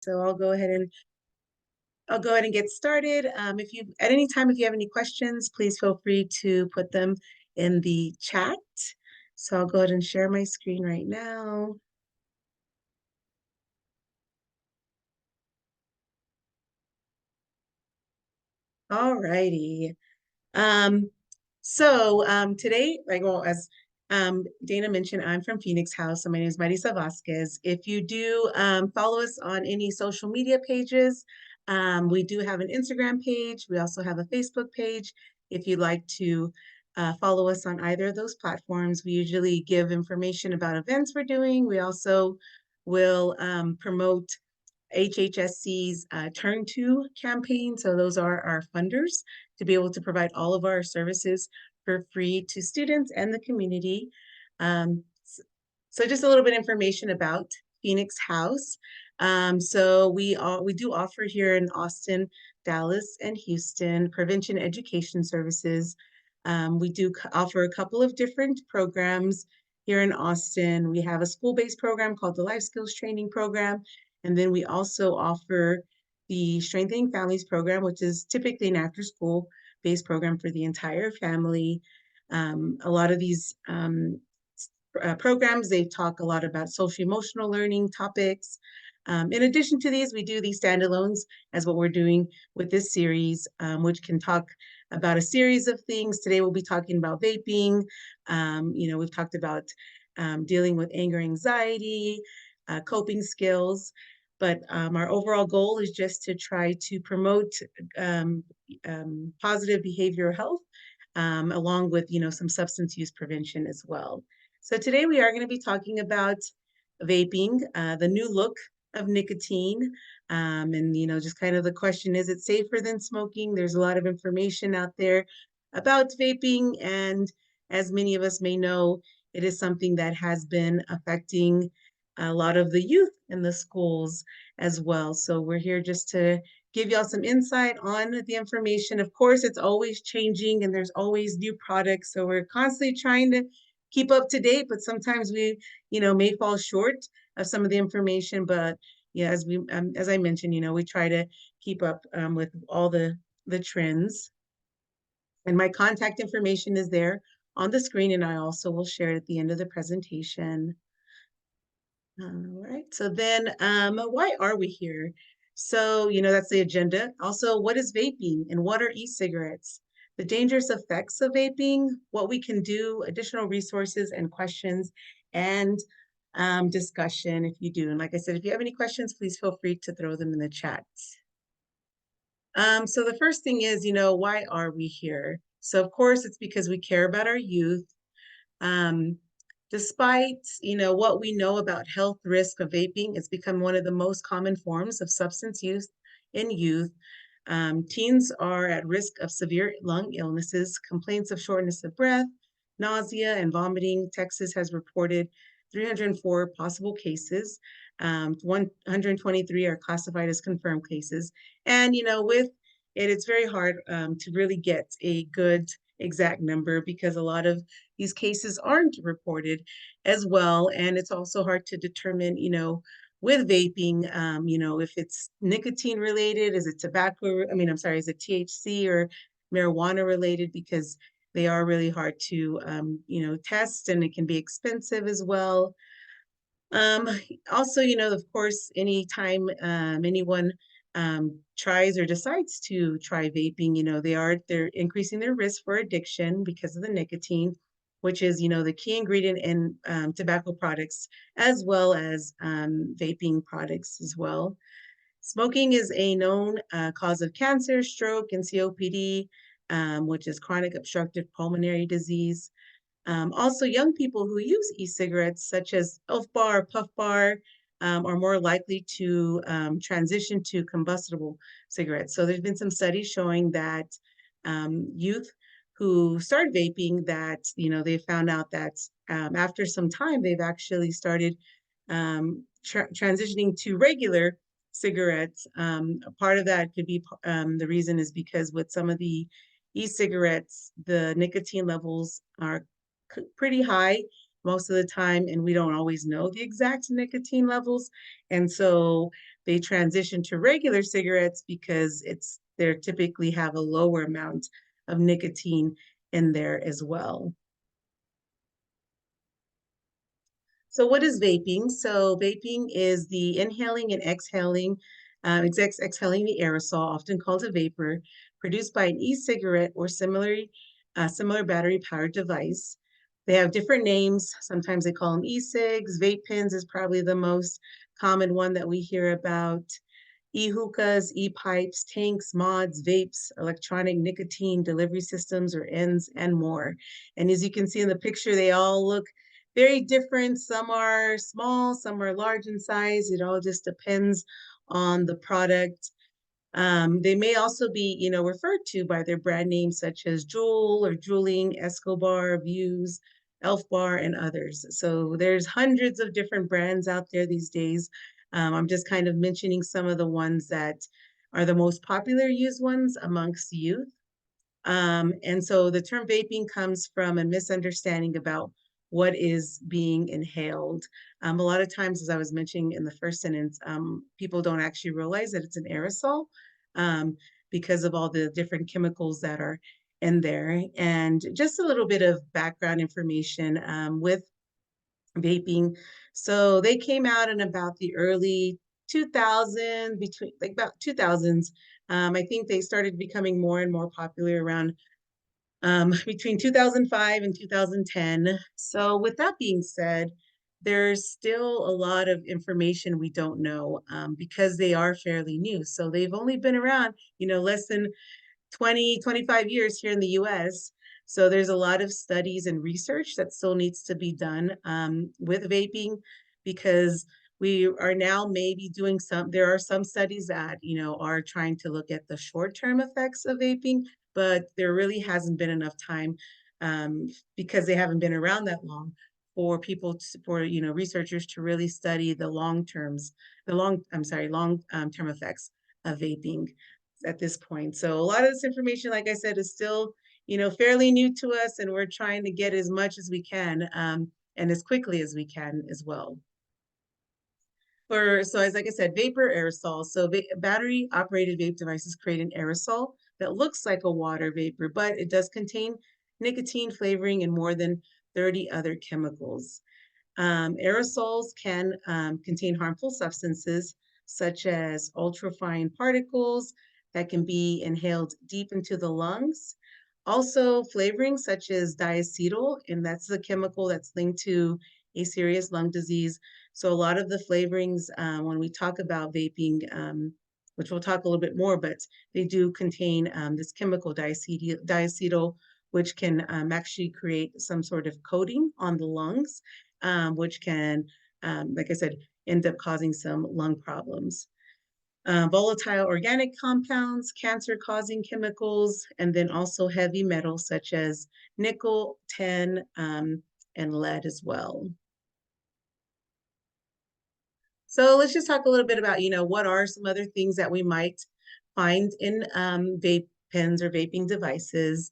So I'll go ahead and get started. If you at any time, if you have any questions, please feel free to put them in the chat. So I'll go ahead and share my screen right now. All righty. Um, Today, as Dana mentioned, I'm from Phoenix House, so my name is Marisa Vasquez. If you do follow us on any social media pages, we do have an Instagram page. We also have a Facebook page. If you'd like to follow us on either of those platforms, we usually give information about events we're doing. We also will promote HHSC's Turn To campaign. So those are our funders to be able to provide all of our services for free to students and the community. Um, so just a little bit of information about Phoenix House. We do offer here in Austin, Dallas, and Houston prevention education services. We do offer a couple of different programs here in Austin. We have a school-based program called the Life Skills Training Program, and then we also offer the Strengthening Families program, which is typically an after-school based program for the entire family. A lot of these programs, they talk a lot about social emotional learning topics. In addition to these, we do these standalones as what we're doing with this series, which can talk about a series of things. Today we'll be talking about vaping. We've talked about dealing with anger, anxiety, coping skills. But our overall goal is just to try to promote um, positive behavioral health, along with some substance use prevention as well. So today we are going to be talking about vaping, the new look of nicotine, and just kind of the question: is it safer than smoking? There's a lot of information out there about vaping, and as many of us may know, it is something that has been affecting a lot of the youth in the schools as well. So we're here just to give y'all some insight on the information. Of course, it's always changing and there's always new products. So we're constantly trying to keep up to date, but sometimes we, may fall short of some of the information. But yeah, as I mentioned, we try to keep up with all the trends. And my contact information is there on the screen, and I also will share it at the end of the presentation. All right. So then, why are we here? So, that's the agenda. Also, what is vaping and what are e-cigarettes? The dangerous effects of vaping, what we can do, additional resources and questions, and discussion if you do. And like I said, if you have any questions, please feel free to throw them in the chat. So the first thing is, why are we here? So of course, it's because we care about our youth. Um, Despite, what we know about health risk of vaping, it's become one of the most common forms of substance use in youth. Teens are at risk of severe lung illnesses, complaints of shortness of breath, nausea, and vomiting. Texas has reported 304 possible cases. 123 are classified as confirmed cases. And, with it, it's very hard to really get a good exact number because a lot of these cases aren't reported as well. And it's also hard to determine, with vaping, if it's nicotine related, is it tobacco? I'm sorry, is it THC or marijuana related? Because they are really hard to, test, and it can be expensive as well. Um, Also, of course, anytime anyone tries or decides to try vaping, they're increasing their risk for addiction because of the nicotine, which is, the key ingredient in tobacco products, as well as vaping products as well. Smoking is a known cause of cancer, stroke, and COPD, which is chronic obstructive pulmonary disease. Also, young people who use e-cigarettes, such as Elf Bar or Puff Bar, are more likely to transition to combustible cigarettes. So there's been some studies showing that youth who start vaping, that they found out that after some time they've actually started transitioning to regular cigarettes. A part of that could be the reason is because with some of the e-cigarettes, the nicotine levels are pretty high most of the time, and we don't always know the exact nicotine levels. And so they transition to regular cigarettes because they typically have a lower amount of nicotine in there as well. So what is vaping? So vaping is the inhaling and exhaling, exhaling the aerosol, often called a vapor, produced by an e-cigarette or similar battery-powered device. They have different names. Sometimes they call them e-cigs. Vape pens is probably the most common one that we hear about. E-hookahs, e-pipes, tanks, mods, vapes, electronic nicotine delivery systems or ends, and more. And as you can see in the picture, they all look very different. Some are small, some are large in size. It all just depends on the product. They may also be, referred to by their brand names such as Juul or Juuling, Escobar, Views, Elf Bar, and others. So there's hundreds of different brands out there these days. I'm just kind of mentioning some of the ones that are the most popular used ones amongst youth. And so the term vaping comes from a misunderstanding about what is being inhaled. A lot of times, as I was mentioning in the first sentence, people don't actually realize that it's an aerosol um, because of all the different chemicals that are in there. And just a little bit of background information with vaping. So they came out in about the early 2000s, between like about 2000s. I think they started becoming more and more popular around between 2005 and 2010. So, with that being said, there's still a lot of information we don't know because they are fairly new. So, they've only been around, less than 20, 25 years here in the US. So there's a lot of studies and research that still needs to be done with vaping because we are now maybe doing there are some studies that, are trying to look at the short-term effects of vaping, but there really hasn't been enough time um, because they haven't been around that long for researchers to really study long term effects of vaping at this point. So a lot of this information, like I said, is still, fairly new to us, and we're trying to get as much as we can and as quickly as we can as well. As like I said, vapor aerosol. So battery operated vape devices create an aerosol that looks like a water vapor, but it does contain nicotine flavoring and more than 30 other chemicals. Aerosols can contain harmful substances such as ultrafine particles that can be inhaled deep into the lungs. Also, flavorings such as diacetyl, and that's the chemical that's linked to a serious lung disease. So, a lot of the flavorings, when we talk about vaping, which we'll talk a little bit more, but they do contain this chemical diacetyl, which can actually create some sort of coating on the lungs which can, like I said, end up causing some lung problems. Volatile organic compounds, cancer-causing chemicals, and then also heavy metals such as nickel, tin, and lead as well. So let's just talk a little bit about, what are some other things that we might find in vape pens or vaping devices.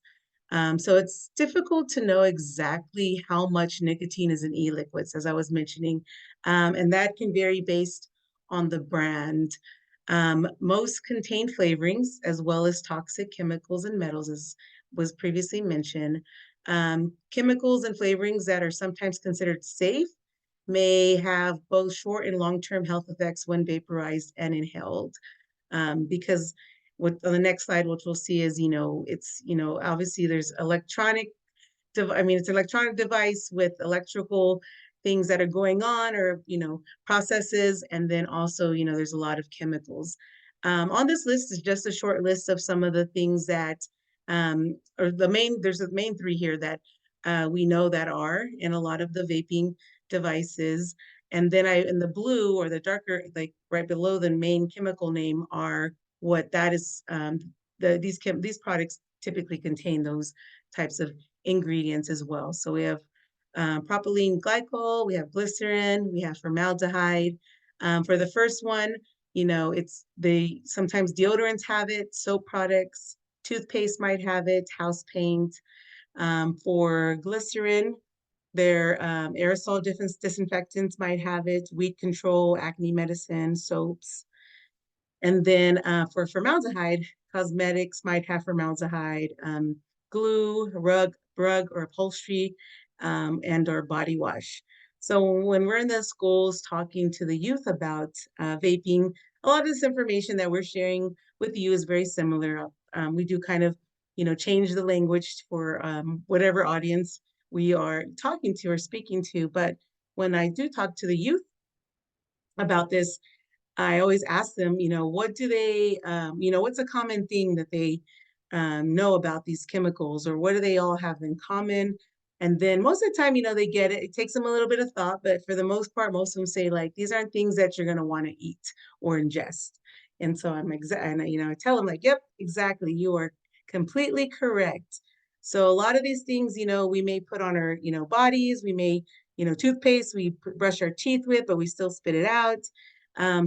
So it's difficult to know exactly how much nicotine is in e-liquids, as I was mentioning, and that can vary based on the brand. Most contain flavorings as well as toxic chemicals and metals, as was previously mentioned. Chemicals and flavorings that are sometimes considered safe may have both short and long-term health effects when vaporized and inhaled. Because what on the next slide, what we'll see is, it's, obviously there's it's an electronic device with electrical things that are going on or, processes. And then also, there's a lot of chemicals. On this list is just a short list of some of the things that, there's the main three here that we know that are in a lot of the vaping devices. And then in the blue or the darker, like right below the main chemical name are what that is, these products typically contain those types of ingredients as well. So we have propylene glycol, we have glycerin, we have formaldehyde. For the first one, sometimes deodorants have it, soap products, toothpaste might have it, house paint. For glycerin, their aerosol disinfectants might have it, weed control, acne medicine, soaps. And then for formaldehyde, cosmetics might have formaldehyde, glue, rug or upholstery, and or body wash. So when we're in the schools talking to the youth about vaping, a lot of this information that we're sharing with you is very similar. We do kind of, change the language for whatever audience we are talking to or speaking to. But when I do talk to the youth about this, I always ask them, what do they, what's a common thing that they know about these chemicals, or what do they all have in common? And then most of the time, they get it. It takes them a little bit of thought, but for the most part, most of them say like, these aren't things that you're going to want to eat or ingest. And so I tell them like, yep, exactly. You are completely correct. So a lot of these things, we may put on our, bodies, we may, toothpaste, we brush our teeth with, but we still spit it out.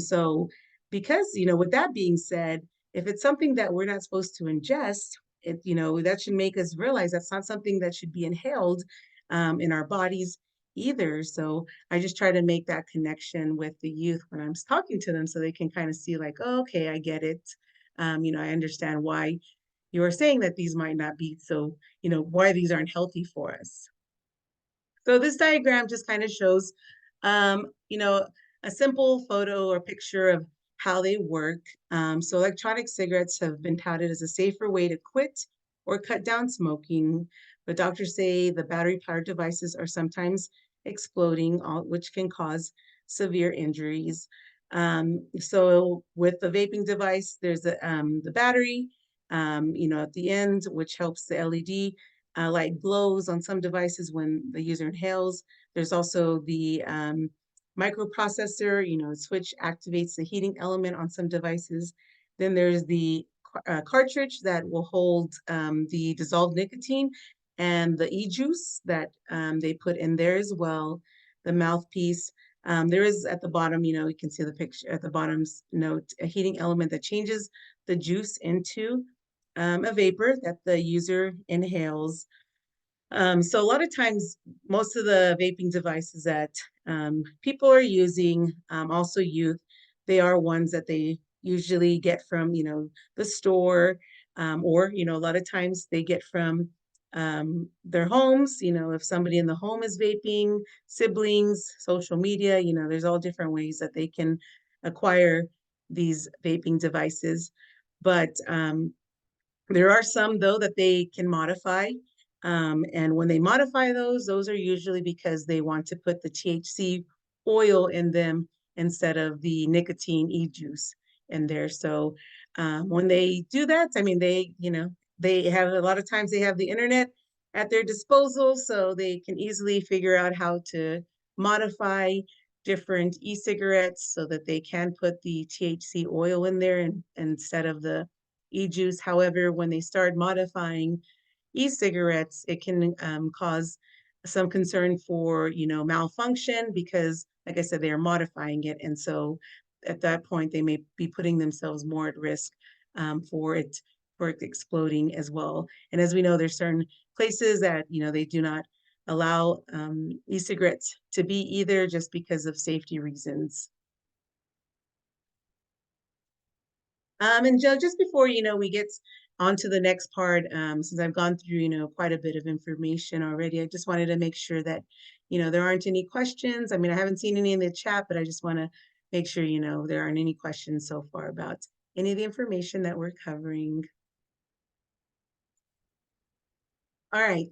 So because, with that being said, if it's something that we're not supposed to ingest, that should make us realize that's not something that should be inhaled in our bodies either. So I just try to make that connection with the youth when I'm talking to them so they can kind of see like, oh, okay, I get it. I understand why you're saying that these might not be so, why these aren't healthy for us. So this diagram just kind of shows, a simple photo or picture of how they work. So electronic cigarettes have been touted as a safer way to quit or cut down smoking, but doctors say the battery-powered devices are sometimes exploding, which can cause severe injuries. So with the vaping device, there's the battery, at the end, which helps the LED light glows on some devices when the user inhales. There's also the microprocessor, switch activates the heating element on some devices. Then there's the cartridge that will hold the dissolved nicotine and the e-juice that they put in there as well. The mouthpiece. There is at the bottom, you can see the picture at the bottom note, a heating element that changes the juice into a vapor that the user inhales. So a lot of times, most of the vaping devices that people are using, also youth, they are ones that they usually get from, the store, or, a lot of times they get from their homes. If somebody in the home is vaping, siblings, social media, there's all different ways that they can acquire these vaping devices. But there are some, though, that they can modify. And when they modify those are usually because they want to put the THC oil in them instead of the nicotine e-juice in there. So when they do that, I mean, they have a lot of times they have the internet at their disposal, so they can easily figure out how to modify different e-cigarettes so that they can put the THC oil in there instead of the e-juice. However, when they start modifying e-cigarettes, it can cause some concern for, malfunction because, like I said, they are modifying it. And so at that point, they may be putting themselves more at risk for it exploding as well. And as we know, there's certain places that, they do not allow e-cigarettes to be either just because of safety reasons. And Joe, just before, we get on to the next part, since I've gone through, quite a bit of information already, I just wanted to make sure that, there aren't any questions. I mean, I haven't seen any in the chat, but I just want to make sure, there aren't any questions so far about any of the information that we're covering. All right.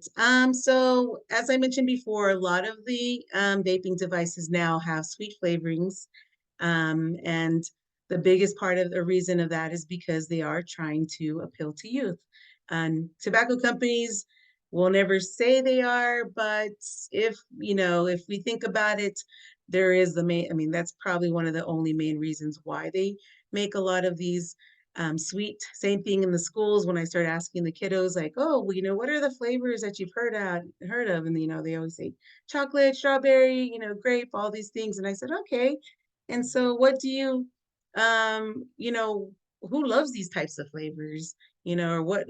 So as I mentioned before, a lot of the vaping devices now have sweet flavorings. And the biggest part of the reason of that is because they are trying to appeal to youth. And tobacco companies will never say they are, but if we think about it, there is I mean, that's probably one of the only main reasons why they make a lot of these sweet. Same thing in the schools when I start asking the kiddos, like, oh, well, what are the flavors that you've heard of? And they always say chocolate, strawberry, grape, all these things. And I said, okay. And so what do who loves these types of flavors? Or what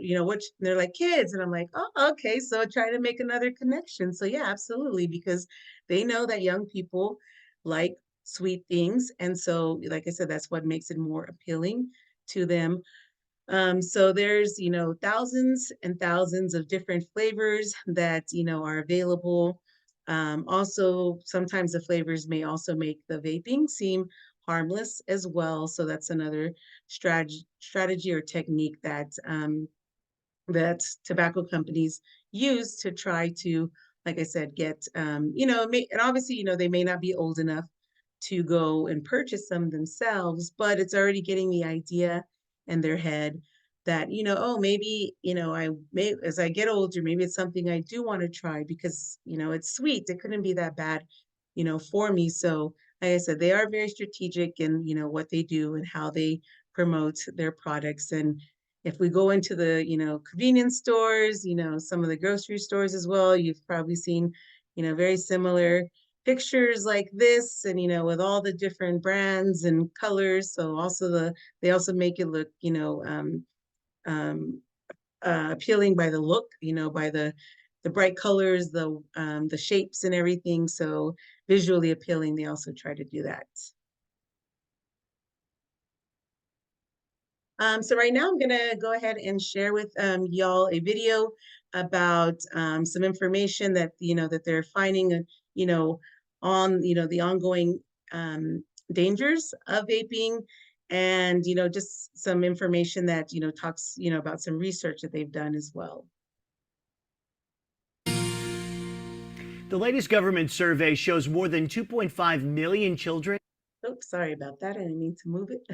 they're like kids. And I'm like, oh, okay. So try to make another connection. So yeah, absolutely, because they know that young people like sweet things. And so, like I said, that's what makes it more appealing to them. So there's, thousands and thousands of different flavors that, are available. Also, sometimes the flavors may also make the vaping seem harmless as well. So that's another strategy or technique that tobacco companies use to try to, like I said, get, and obviously, they may not be old enough to go and purchase them themselves, but it's already getting the idea in their head that, oh, maybe, I may, as I get older, maybe it's something I do want to try because, it's sweet. It couldn't be that bad, for me. So, like I said, they are very strategic in, what they do and how they promote their products. And if we go into the, convenience stores, some of the grocery stores as well, you've probably seen, very similar pictures like this and, with all the different brands and colors. So also they also make it look, um, appealing by the look, by the bright colors, the shapes and everything. So visually appealing, they also try to do that. So right now I'm gonna go ahead and share with y'all a video about some information that that they're finding, on the ongoing dangers of vaping, and just some information that talks about some research that they've done as well. The latest government survey shows more than 2.5 million children. Oops, sorry about that. I didn't mean to move it.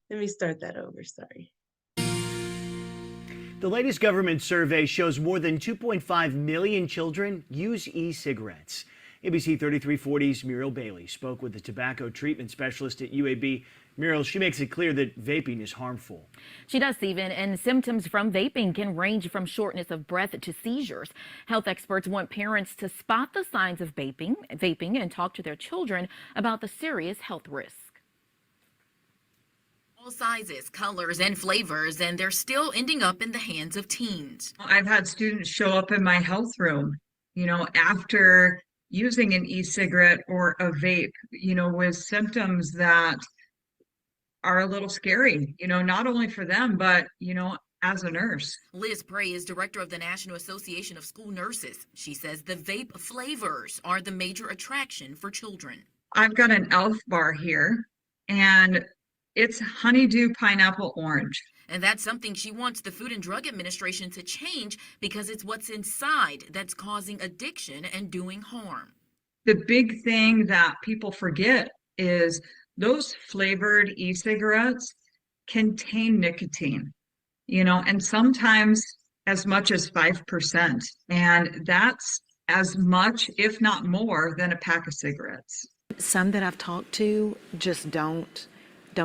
Let me start that over. Sorry. The latest government survey shows more than 2.5 million children use e-cigarettes. ABC 3340's Muriel Bailey spoke with the tobacco treatment specialist at UAB. Muriel, she makes it clear that vaping is harmful. She does, Stephen, and symptoms from vaping can range from shortness of breath to seizures. Health experts want parents to spot the signs of vaping and talk to their children about the serious health risks. All sizes, colors, and flavors, and they're still ending up in the hands of teens. I've had students show up in my health room, after using an e-cigarette or a vape, with symptoms that are a little scary, not only for them, but, as a nurse. Liz Prey is director of the National Association of School Nurses. She says the vape flavors are the major attraction for children. I've got an Elf bar here, and it's honeydew pineapple orange. And that's something she wants the Food and Drug Administration to change because it's what's inside that's causing addiction and doing harm. The big thing that people forget is those flavored e-cigarettes contain nicotine, and sometimes as much as 5%. And that's as much, if not more, than a pack of cigarettes. Some that I've talked to just don't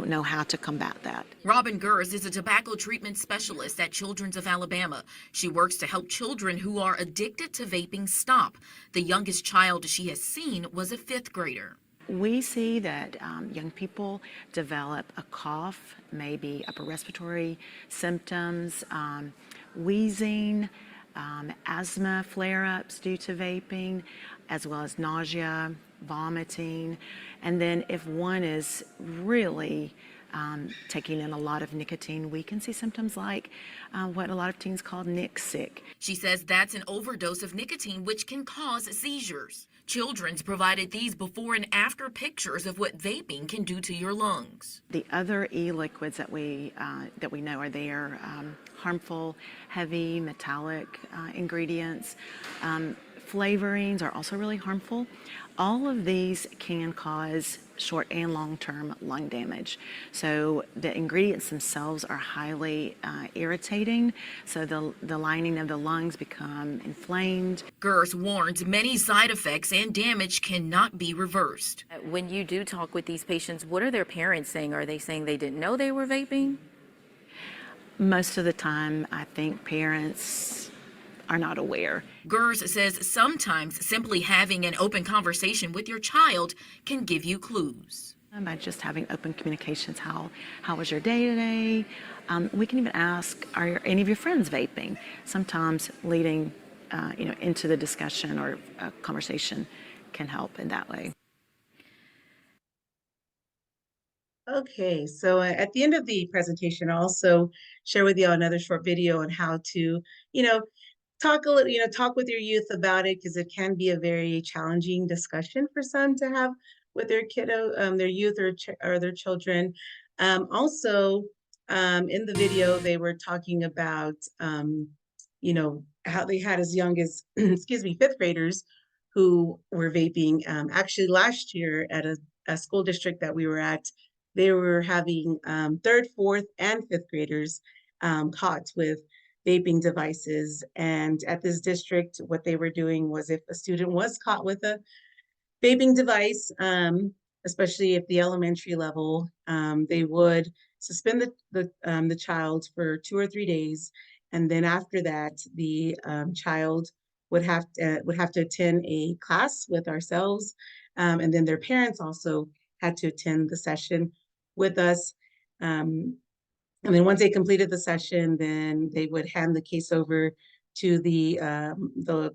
know how to combat that. Robin Gers is a tobacco treatment specialist at Children's of Alabama. She works to help children who are addicted to vaping stop. The youngest child she has seen was a 5th grader. We see that young people develop a cough, maybe upper respiratory symptoms, wheezing, asthma flare-ups due to vaping, as well as nausea, vomiting. And then if one is really taking in a lot of nicotine, we can see symptoms like what a lot of teens call nic sick. She says that's an overdose of nicotine, which can cause seizures. Children's provided these before and after pictures of what vaping can do to your lungs. The other e-liquids that we know are there, harmful, heavy, metallic ingredients. Flavorings are also really harmful. All of these can cause short and long-term lung damage. So the ingredients themselves are highly irritating, so the lining of the lungs become inflamed. Gers warns many side effects and damage cannot be reversed. When you do talk with these patients, what are their parents saying? Are they saying they didn't know they were vaping? Most of the time, I think parents are not aware. Gers says sometimes simply having an open conversation with your child can give you clues. By just having open communications, how was your day today? We can even ask, are any of your friends vaping? Sometimes leading into the discussion or a conversation can help in that way. Okay, so at the end of the presentation, I'll also share with you another short video on how to, you know, talk a little, talk with your youth about it because it can be a very challenging discussion for some to have with their kiddo, their youth or their children. Also, in the video, they were talking about, how they had as young as, excuse me, fifth graders who were vaping. Actually, last year at a school district that we were at, they were having third, fourth, and fifth graders caught with vaping devices. And at this district, what they were doing was if a student was caught with a vaping device, especially at the elementary level, they would suspend the child for 2 or 3 days, and then after that, the child would have to attend a class with ourselves, and then their parents also had to attend the session with us. Um, and then once they completed the session, then they would hand the case over to the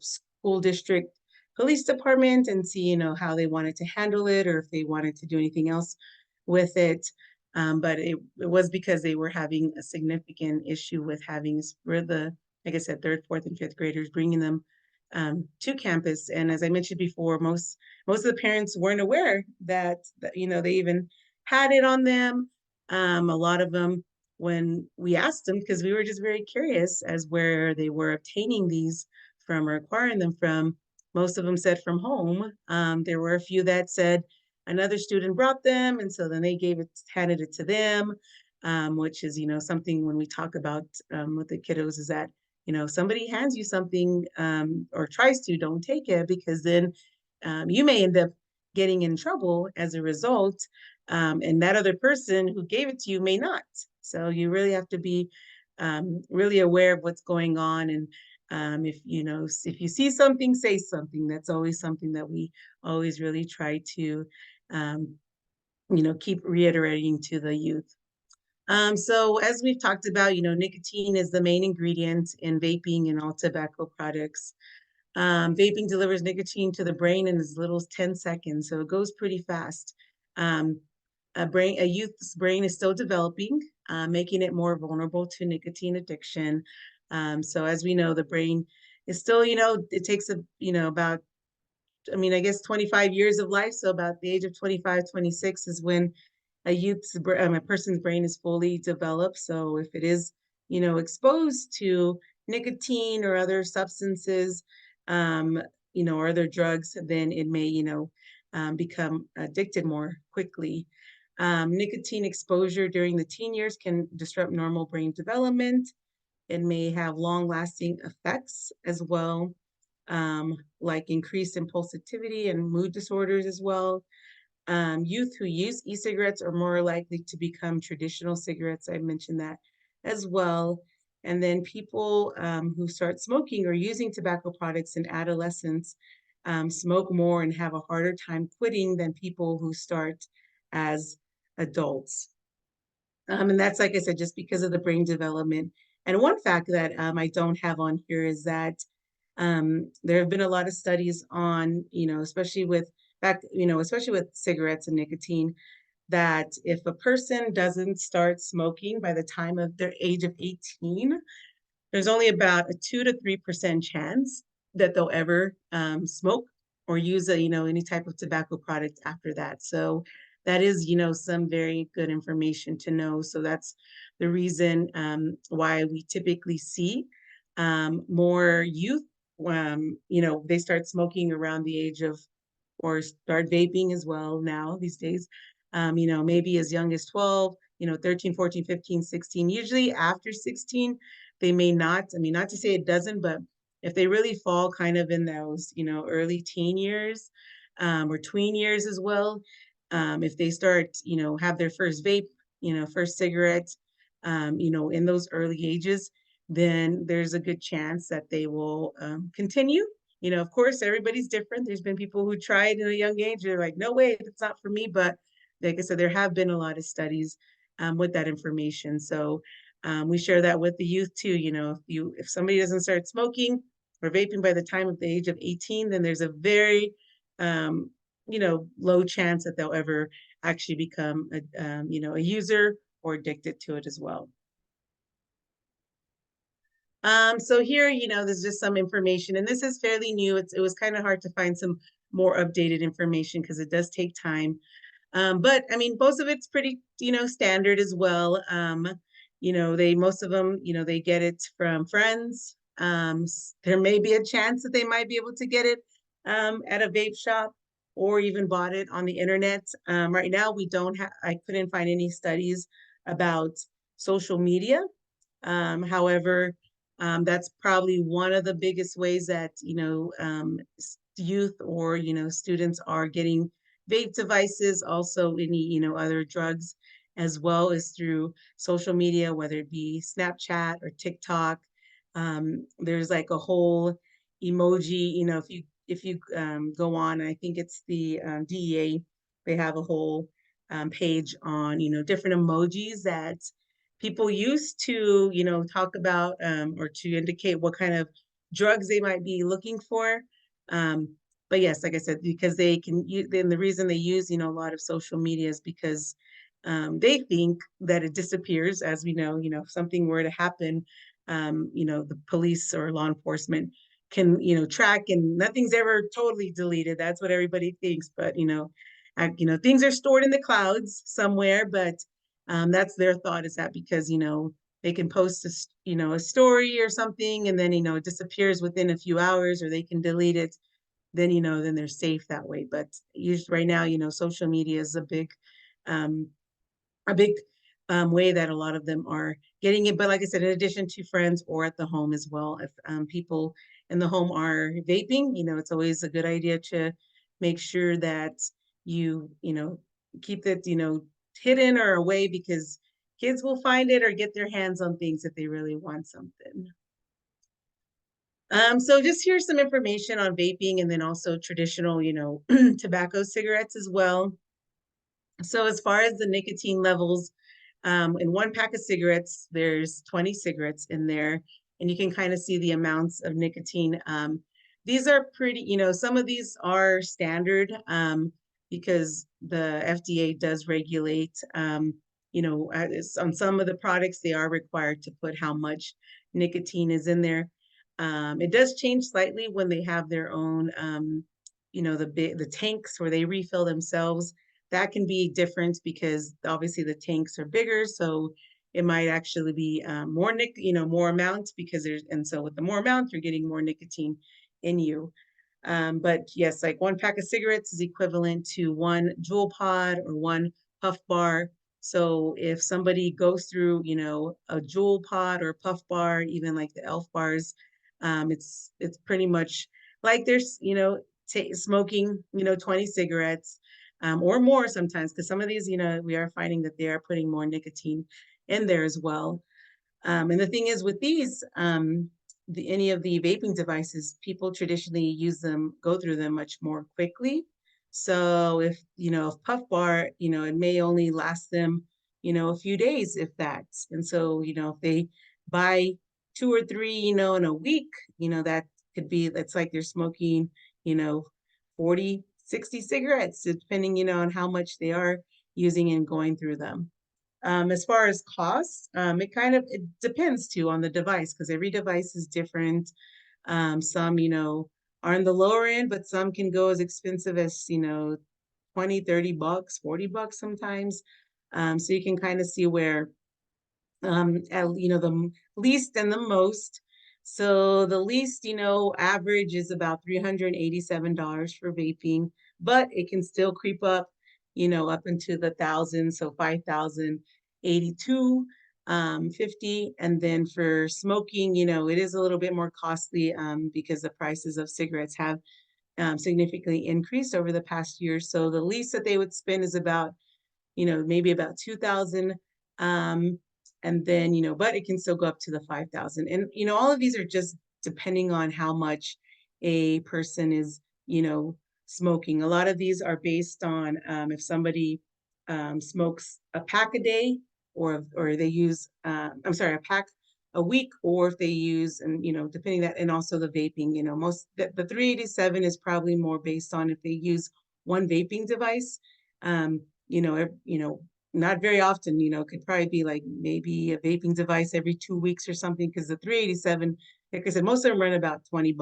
school district police department and see, how they wanted to handle it or if they wanted to do anything else with it. But it was because they were having a significant issue with having for the, like I said, third, fourth, and fifth graders, bringing them to campus. And as I mentioned before, most of the parents weren't aware that they even had it on them. A lot of them, when we asked them, because we were just very curious as where they were obtaining these from or acquiring them from, most of them said from home. There were a few that said another student brought them, and so then they handed it to them, which is, something when we talk about with the kiddos is that, somebody hands you something or tries to, don't take it because then you may end up getting in trouble as a result, and that other person who gave it to you may not. So you really have to be really aware of what's going on, and if you see something, say something. That's always something that we always really try to um, keep reiterating to the youth. So as we've talked about, nicotine is the main ingredient in vaping and all tobacco products. Vaping delivers nicotine to the brain in as little as 10 seconds, so it goes pretty fast. Um, a youth's brain is still developing, making it more vulnerable to nicotine addiction. So as we know, the brain is still, it takes about, I guess 25 years of life. So about the age of 25, 26 is when a person's brain is fully developed. So if it is, exposed to nicotine or other substances, um, or other drugs, then it may, become addicted more quickly. Nicotine exposure during the teen years can disrupt normal brain development. It may have long-lasting effects as well, like increased impulsivity and mood disorders as well. Youth who use e-cigarettes are more likely to become traditional cigarettes. I mentioned that as well. And then people who start smoking or using tobacco products in adolescence smoke more and have a harder time quitting than people who start as adults. And that's, like I said, just because of the brain development. And one fact that I don't have on here is that there have been a lot of studies on, especially with cigarettes and nicotine, that if a person doesn't start smoking by the time of their age of 18, there's only about a 2 to 3% chance that they'll ever smoke or use any type of tobacco product after that. So that is, some very good information to know. So that's the reason why we typically see more youth. They start smoking around the age of, or start vaping as well now these days. Maybe as young as 12, 13, 14, 15, 16. Usually after 16, they may not. I mean, not to say it doesn't, but if they really fall kind of in those, early teen years or tween years as well, if they start, have their first vape, first cigarette, in those early ages, then there's a good chance that they will continue. Of course, everybody's different. There's been people who tried at a young age. They're like, no way, it's not for me. But like I said, there have been a lot of studies with that information. So we share that with the youth too. If somebody doesn't start smoking or vaping by the time of the age of 18, then there's a very, low chance that they'll ever actually become a user or addicted to it as well. So here, there's just some information, and this is fairly new. It was kind of hard to find some more updated information because it does take time. But I mean, most of it's pretty, standard as well. Most of them, they get it from friends. There may be a chance that they might be able to get it at a vape shop or even bought it on the internet. Right now, I couldn't find any studies about social media. However, that's probably one of the biggest ways that, youth or, students are getting vape devices, also any, other drugs, as well as through social media, whether it be Snapchat or TikTok. There's like a whole emoji, if you go on, I think it's the DEA, they have a whole page on, different emojis that people used to, talk about or to indicate what kind of drugs they might be looking for. Um, but yes, like I said, because they can use, then the reason they use, a lot of social media is because they think that it disappears. As we know, if something were to happen, the police or law enforcement can, track, and nothing's ever totally deleted. That's what everybody thinks. But, things are stored in the clouds somewhere, but that's their thought, is that because, they can post a story or something, and then, it disappears within a few hours, or they can delete it, then, then they're safe that way. But usually right now, social media is um, a big way that a lot of them are getting it. But like I said, in addition to friends or at the home as well, if people in the home are vaping, it's always a good idea to make sure that you keep it, hidden or away, because kids will find it or get their hands on things if they really want something. So just here's some information on vaping, and then also traditional, tobacco cigarettes as well. So as far as the nicotine levels, in one pack of cigarettes, there's 20 cigarettes in there, and you can kind of see the amounts of nicotine. These are pretty, some of these are standard because the FDA does regulate, on some of the products, they are required to put how much nicotine is in there. It does change slightly when they have their own, the tanks where they refill themselves. That can be different because obviously the tanks are bigger, so it might actually be more amount, because and so with the more amount, you're getting more nicotine in you. But yes, like one pack of cigarettes is equivalent to one jewel pod or one puff bar. So if somebody goes through, a jewel pod or a puff bar, even like the elf bars, it's pretty much like there's, smoking, 20 cigarettes or more sometimes, because some of these, we are finding that they are putting more nicotine in there as well. And the thing is with these, any of the vaping devices, people traditionally go through them much more quickly. So if Puff Bar, it may only last them, a few days, if that. And so, if they buy two or three, in a week, that that's like they're smoking, you know, 40, 60 cigarettes, depending, on how much they are using and going through them. As far as costs, it depends too on the device, because every device is different. Some, are in the lower end, but some can go as expensive as, 20, 30 bucks, 40 bucks sometimes. So you can kind of see where, the least and the most. So the least, average is about $387 for vaping, but it can still creep up, up into the thousands. So 5,082, 50. And then for smoking, it is a little bit more costly because the prices of cigarettes have significantly increased over the past year. So the least that they would spend is about, maybe about 2,000. And then, but it can still go up to the 5,000. And, all of these are just depending on how much a person is, smoking. A lot of these are based on if somebody smokes a pack a day, or they use, a pack a week, or if they use, and, depending that, and also the vaping, the 387 is probably more based on if they use one vaping device. not very often, could probably be like maybe a vaping device every 2 weeks or something, because the 387, like I said, most of them run about $20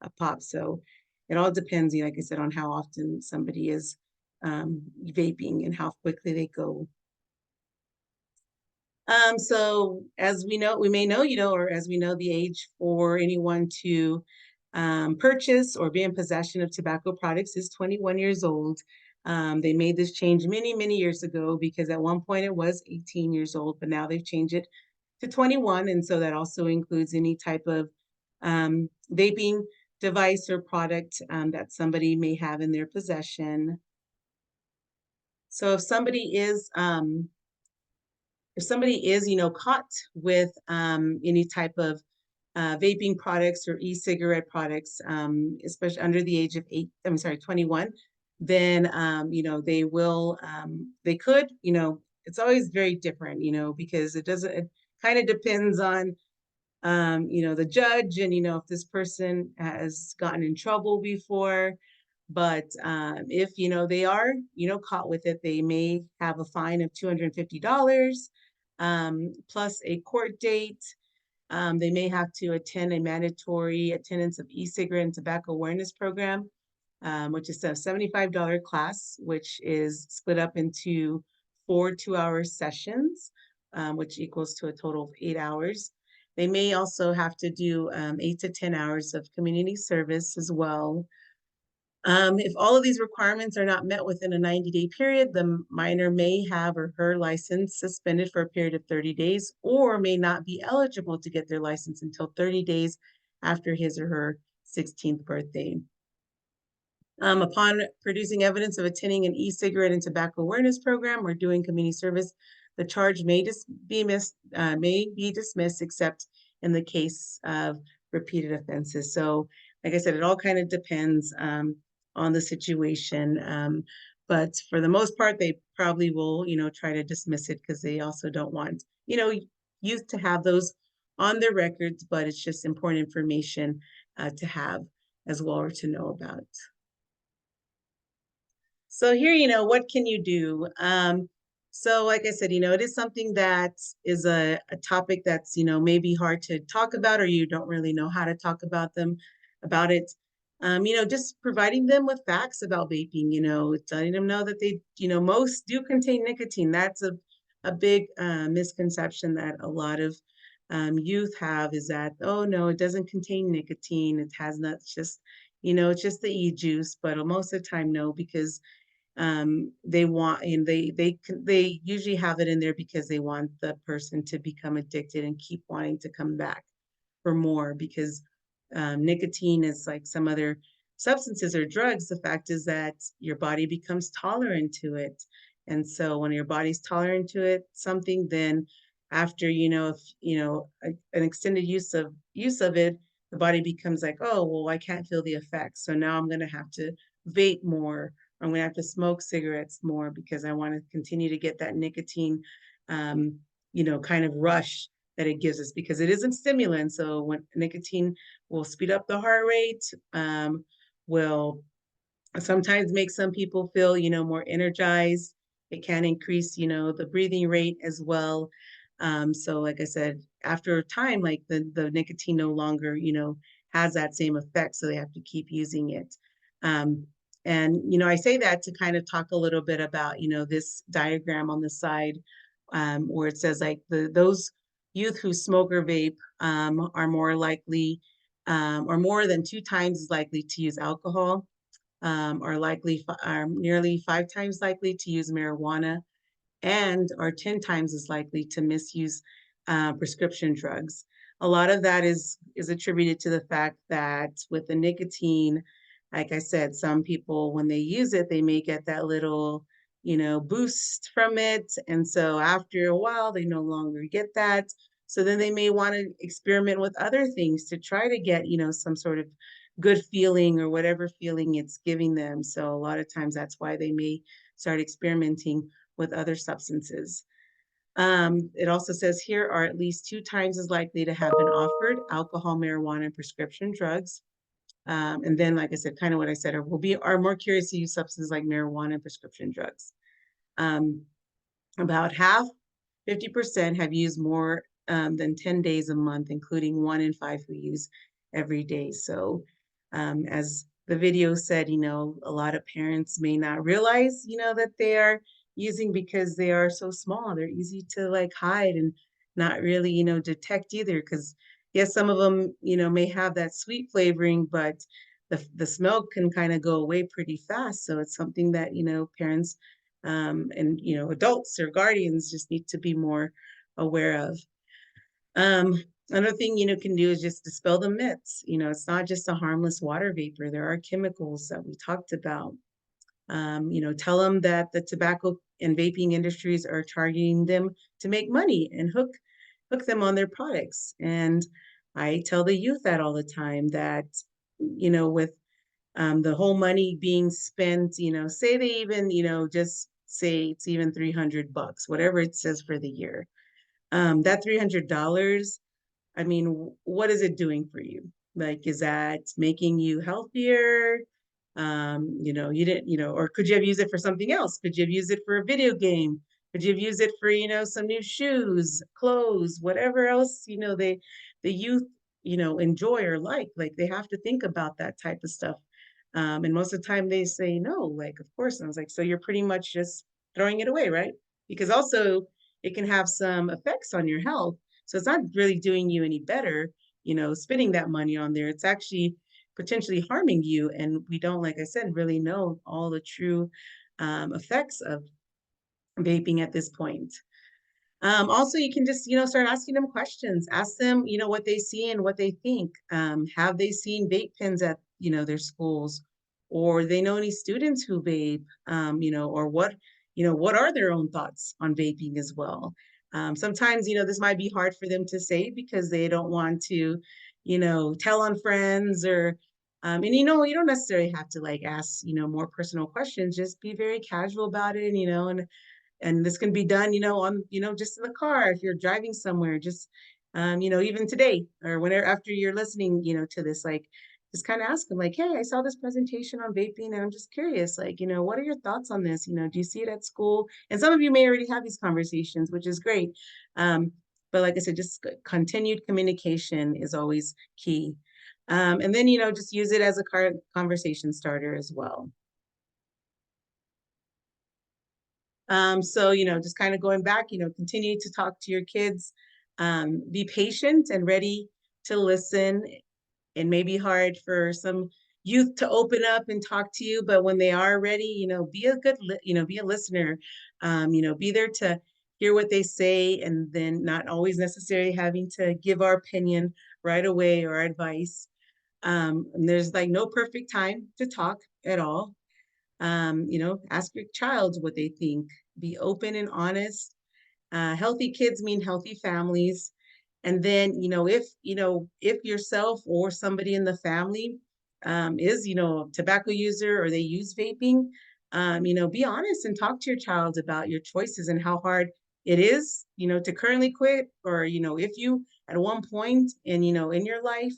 a pop. So it all depends, like I said, on how often somebody is vaping and how quickly they go. So as we know, we may know, or as we know, the age for anyone to purchase or be in possession of tobacco products is 21 years old. They made this change many, many years ago, because at one point it was 18 years old, but now they've changed it to 21. And so that also includes any type of vaping device or product that somebody may have in their possession. So if somebody is, caught with any type of vaping products or e-cigarette products, especially under the age of 21, then, they could, it's always very different, because it kind of depends on, the judge, and, if this person has gotten in trouble before. But if, they are, caught with it, they may have a fine of $250 plus a court date. They may have to attend a mandatory attendance of e-cigarette and tobacco awareness program, which is a $75 class, which is split up into 4 2-hour sessions, which equals to a total of 8 hours. They may also have to do 8 to 10 hours of community service as well. If all of these requirements are not met within a 90-day period, the minor may have her license suspended for a period of 30 days, or may not be eligible to get their license until 30 days after his or her 16th birthday. Upon producing evidence of attending an e-cigarette and tobacco awareness program or doing community service, the charge may be dismissed, except in the case of repeated offenses. So, like I said, it all kind of depends on the situation. But for the most part, they probably will, try to dismiss it, because they also don't want, youth to have those on their records, but it's just important information to have as well, or to know about. So here, what can you do? So like I said, it is something that is a topic that's, maybe hard to talk about, or you don't really know how to talk about it. Just providing them with facts about vaping, letting them know that they, most do contain nicotine. That's a big misconception that a lot of youth have, is that, oh no, it doesn't contain nicotine. It has not, it's just, it's just the e-juice. But most of the time, no, because they want, and they usually have it in there because they want the person to become addicted and keep wanting to come back for more, because nicotine is like some other substances or drugs. The fact is that your body becomes tolerant to it. And so when your body's tolerant to something, then after, if, an extended use of it, the body becomes like, oh, well, I can't feel the effects. So now I'm going to have to vape more. I'm going to have to smoke cigarettes more, because I want to continue to get that nicotine, kind of rush that it gives us, because it isn't stimulant. So when nicotine will speed up the heart rate, will sometimes make some people feel, more energized. It can increase, the breathing rate as well. So like I said, after a time, like the nicotine no longer, has that same effect. So they have to keep using it. And, I say that to kind of talk a little bit about, this diagram on the side, where it says like those youth who smoke or vape are more likely, or more than 2 times as likely to use alcohol, are nearly 5 times likely to use marijuana, and are 10 times as likely to misuse prescription drugs. A lot of that is attributed to the fact that with the nicotine, like I said, some people, when they use it, they may get that little, boost from it. And so after a while, they no longer get that. So then they may want to experiment with other things to try to get, some sort of good feeling or whatever feeling it's giving them. So a lot of times that's why they may start experimenting with other substances. It also says here are at least 2 times as likely to have been offered alcohol, marijuana, and prescription drugs. And then, like I said, kind of what I said, are more curious to use substances like marijuana and prescription drugs. About half, 50% have used more than 10 days a month, including 1 in 5 who use every day. So as the video said, a lot of parents may not realize, that they are using because they are so small. They're easy to like hide and not really, detect either. Because yes, some of them, may have that sweet flavoring, but the smell can kind of go away pretty fast. So it's something that, parents and, adults or guardians just need to be more aware of. Another thing, can do is just dispel the myths. It's not just a harmless water vapor. There are chemicals that we talked about. Tell them that the tobacco and vaping industries are targeting them to make money and hook them on their products. And I tell the youth that all the time that, with the whole money being spent, say they even, just say it's even $300, whatever it says for the year. That $300, I mean, what is it doing for you? Like, is that making you healthier? You didn't, or could you have used it for something else? Could you have used it for a video game? Could you have used it for, some new shoes, clothes, whatever else, the youth, enjoy or like they have to think about that type of stuff. And most of the time they say no, like, of course. And I was like, so you're pretty much just throwing it away, right? Because also it can have some effects on your health. So it's not really doing you any better, spending that money on there. It's actually potentially harming you. And we don't, like I said, really know all the true effects of vaping at this point. Also, you can just, start asking them questions. Ask them, what they see and what they think. Have they seen vape pens at, their schools? Or they know any students who vape, or what are their own thoughts on vaping as well? Sometimes, this might be hard for them to say because they don't want to, tell on friends or, and you don't necessarily have to like ask, more personal questions. Just be very casual about it, and this can be done, on, just in the car if you're driving somewhere, just, even today or whenever after you're listening, to this, like, just kind of ask them like, hey, I saw this presentation on vaping and I'm just curious, like, what are your thoughts on this? Do you see it at school? And some of you may already have these conversations, which is great. But like I said, just continued communication is always key. And then, just use it as a conversation starter as well. So, just kind of going back, continue to talk to your kids, be patient and ready to listen. It may be hard for some youth to open up and talk to you, but when they are ready, be a good, be a listener, be there to hear what they say and then not always necessarily having to give our opinion right away or advice. And there's like no perfect time to talk at all. Ask your child what they think. Be open and honest. Healthy kids mean healthy families. And then, if yourself or somebody in the family is, a tobacco user or they use vaping, be honest and talk to your child about your choices and how hard it is, to currently quit, or, if you at one point in, in your life,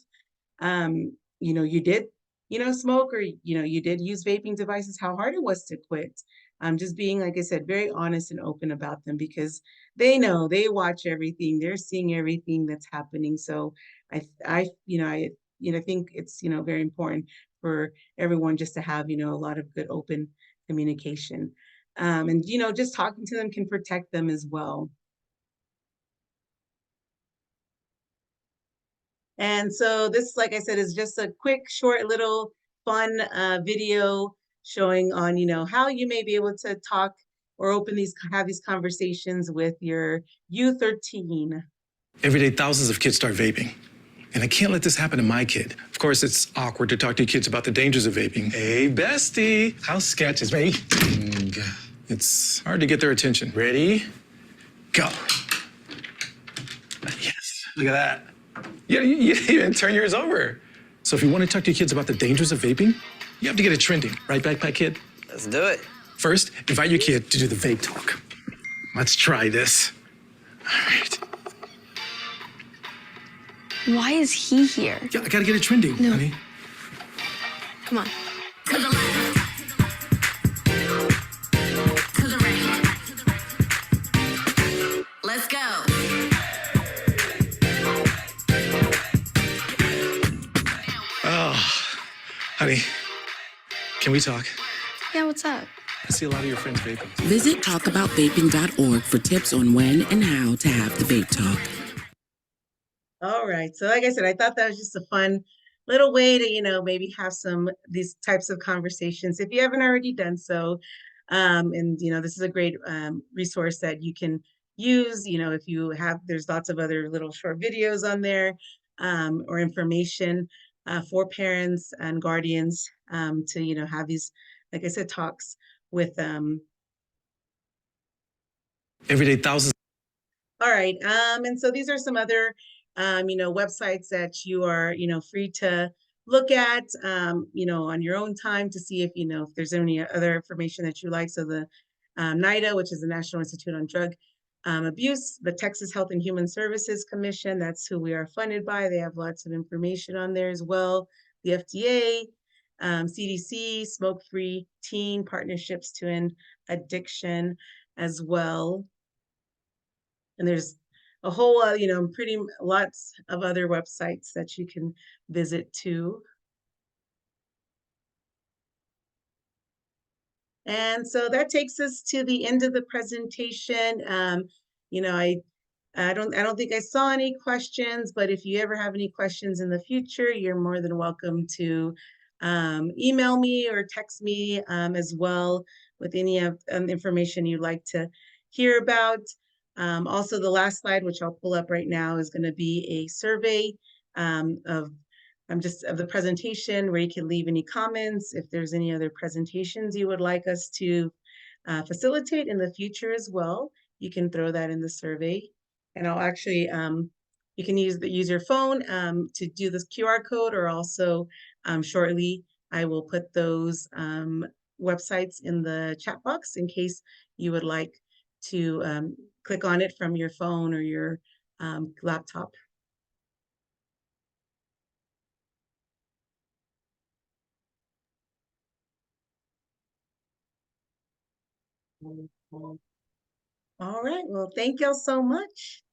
you did, smoke or, you did use vaping devices, how hard it was to quit. Just being, like I said, very honest and open about them because they know, they watch everything, they're seeing everything that's happening. So I think it's, very important for everyone just to have, a lot of good open communication. And, just talking to them can protect them as well. And so this, like I said, is just a quick, short, little fun video showing on, how you may be able to talk or have these conversations with your youth or teen. Every day, thousands of kids start vaping. And I can't let this happen to my kid. Of course, it's awkward to talk to kids about the dangers of vaping. Hey, bestie, how sketch is me? It's hard to get their attention. Ready? Go. Yes, look at that. You didn't turn yours over. So if you want to talk to your kids about the dangers of vaping, you have to get it trending, right, Backpack Kid? Let's do it. First, invite your kid to do the vape talk. Let's try this. All right. Why is he here? Yeah, I gotta get it trending, honey. Come on. To the left. To the right. Honey, can we talk? Yeah, what's up? I see a lot of your friends vaping. Visit talkaboutVaping.org for tips on when and how to have the vape talk. All right. So like I said, I thought that was just a fun little way to, maybe have some these types of conversations if you haven't already done so. And this is a great resource that you can use, if you have, there's lots of other little short videos on there or information for parents and guardians to, have these, like I said, talks with Every day, thousands. All right. And so these are some other, websites that you are, free to look at, on your own time to see if, if there's any other information that you like. So the NIDA, which is the National Institute on Drug Abuse, the Texas Health and Human Services Commission, that's who we are funded by. They have lots of information on there as well. The FDA, CDC, Smoke-Free Teen Partnerships to End Addiction as well. And there's a whole, pretty lots of other websites that you can visit too. And so that takes us to the end of the presentation. I don't think I saw any questions, but if you ever have any questions in the future, you're more than welcome to email me or text me as well with any of information you'd like to hear about. Also, the last slide, which I'll pull up right now, is going to be a survey of the presentation where you can leave any comments. If there's any other presentations you would like us to facilitate in the future as well, you can throw that in the survey. And I'll actually, you can use your phone to do this QR code, or also shortly I will put those websites in the chat box in case you would like to click on it from your phone or your laptop. All right, well, thank y'all so much.